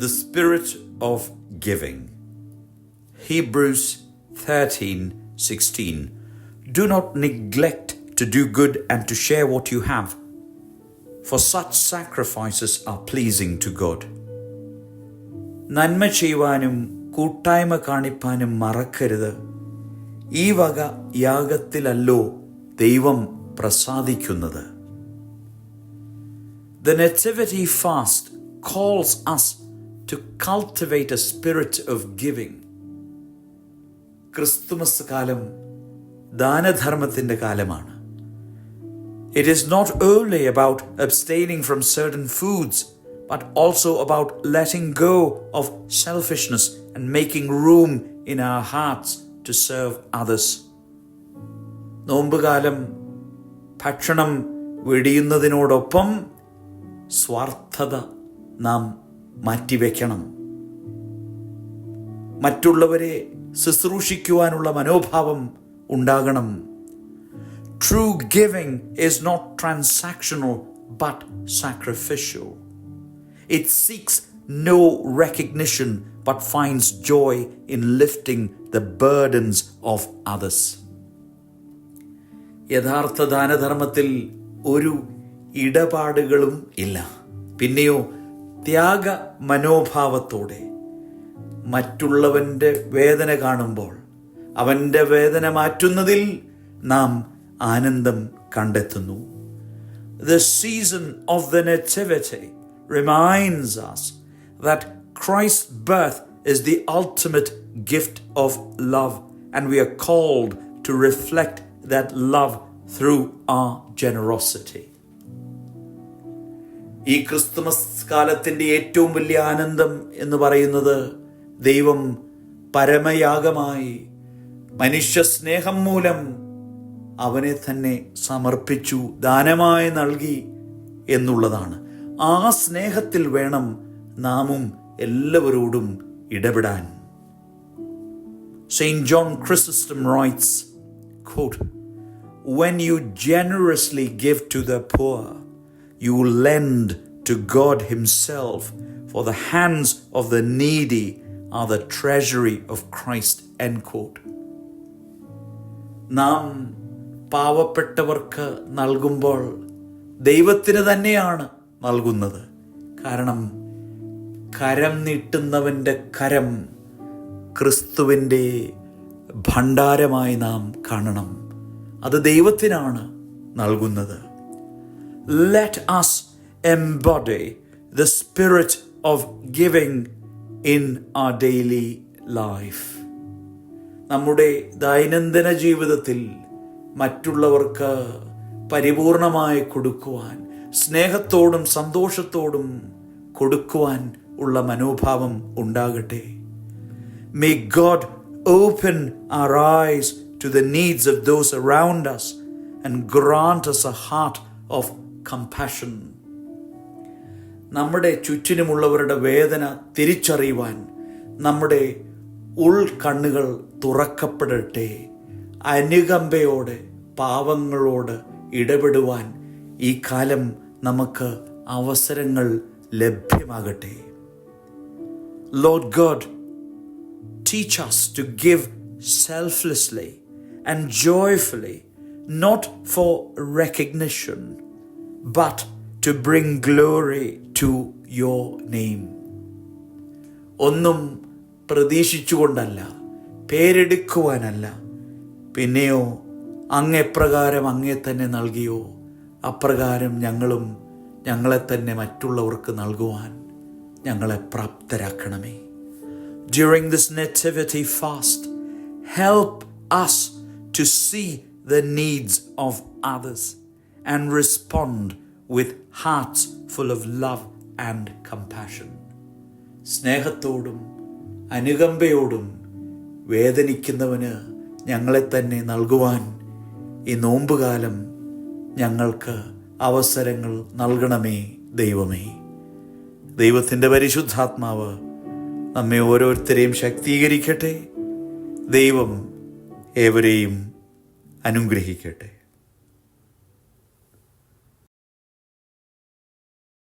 the spirit of giving. Hebrews 13:16. Do not neglect to do good and to share what you have, for such sacrifices are pleasing to God. നന്മ ചെയ്യുവാനും കൂട്ടായ്മ കാണിപ്പാനും മറക്കരുത്. ഈ വക യാഗത്തിലല്ലോ ദൈവം പ്രസാദിക്കുന്നത്. The Nativity fast calls us to cultivate a spirit of giving. Christmas കാലം ദാനധർമ്മത്തിൻ്റെ കാലമാണ്. It is not only about abstaining from certain foods, but also about letting go of selfishness and making room in our hearts to serve others. നോമ്പുകാലം ഭക്ഷണം വെടിയുന്നതിനോടൊപ്പം സ്വാർത്ഥത നാം മാറ്റിവെക്കണം. മറ്റുള്ളവരെ ശുശ്രൂഷിക്കുവാനുള്ള മനോഭാവം ഉണ്ടാകണം. True giving is not transactional but sacrificial. It seeks no recognition but finds joy in lifting the burdens of others. യഥാർത്ഥ ദാനധർമ്മത്തിൽ ഒരു ഇടപാടുകളും ഇല്ല. പിന്നെയോ ത്യാഗ മനോഭാവത്തോടെ മറ്റുള്ളവൻ്റെ വേദന കാണുമ്പോൾ അവൻ്റെ വേദന മാറ്റുന്നതിൽ നാം ആനന്ദം കണ്ടെത്തുന്നു. The season of the Nativity reminds us that Christ's birth is the ultimate gift of love, and we are called to reflect that love through our generosity. ഈ ക്രിസ്തുമസ് കാലത്തിൻ്റെ ഏറ്റവും വലിയ ആനന്ദം എന്ന് പറയുന്നത് ദൈവം പരമയാഗമായി മനുഷ്യ സ്നേഹം മൂലം അവനെ തന്നെ സമർപ്പിച്ചു, ദാനമായി നൽകി എന്നുള്ളതാണ്. ആ സ്നേഹത്തിൽ വേണം നാമും എല്ലാവരോടും ഇടപെടാൻ. Saint John Chrysostom writes, quote, "When you generously give to the poor, you lend to God Himself, for the hands of the needy are the treasury of Christ." End quote. നാം പാവപ്പെട്ടവർക്ക് നൽകുമ്പോൾ ദൈവത്തിന് തന്നെയാണ് നൽകുന്നത്. കാരണം കരം നീട്ടുന്നവൻ്റെ കരം ക്രിസ്തുവിൻ്റെ ഭണ്ഡാരമായി നാം കാണണം. അത് ദൈവത്തിനാണ് നൽകുന്നത്. Let us embody the spirit of giving in our daily life. നമ്മുടെ ദൈനംദിന ജീവിതത്തിൽ മറ്റുള്ളവർക്ക് പരിപൂർണമായി കൊടുക്കുവാൻ, സ്നേഹത്തോടും സന്തോഷത്തോടും കൊടുക്കുവാൻ ഉള്ള മനോഭാവം ഉണ്ടാകട്ടെ. May God open our eyes to the needs of those around us and grant us a heart of compassion. നമ്മുടെ ചുറ്റിനുമുള്ളവരുടെ വേദന തിരിച്ചറിയുവാൻ നമ്മുടെ ഉൾക്കണ്ണുകൾ തുറക്കപ്പെടട്ടെ. അനുകമ്പയോടെ പാവങ്ങളോട് ഇടപെടുവാൻ ഈ കാലം നമുക്ക് അവസരങ്ങൾ ലഭ്യമാകട്ടെ. Lord God, teach us to give selflessly and joyfully, not for recognition, but to bring glory to your name. ഒന്നും പ്രതീക്ഷിച്ചുകൊണ്ടല്ല, പേരെടുക്കുവാനല്ല, പിന്നെയോ അങ്ങെപ്രകാരം അങ്ങേ തന്നെ നൽകിയോ അപ്രകാരം ഞങ്ങളും ഞങ്ങളെ തന്നെ മറ്റുള്ളവർക്ക് നൽകുവാൻ ഞങ്ങളെ പ്രാപ്തരാക്കണമേ. During this nativity fast, help us to see the needs of others and respond with hearts full of love and compassion. സ്നേഹത്തോടും അനുകമ്പയോടും വേദനിക്കുന്നവന് ഞങ്ങളെ തന്നെ നൽകുവാൻ ഈ നോമ്പുകാലം ഞങ്ങൾക്ക് അവസരങ്ങൾ നൽകണമേ ദൈവമേ. ദൈവത്തിൻ്റെ പരിശുദ്ധാത്മാവ് നമ്മെ ഓരോരുത്തരെയും ശക്തീകരിക്കട്ടെ. ദൈവം ഏവരെയും അനുഗ്രഹിക്കട്ടെ.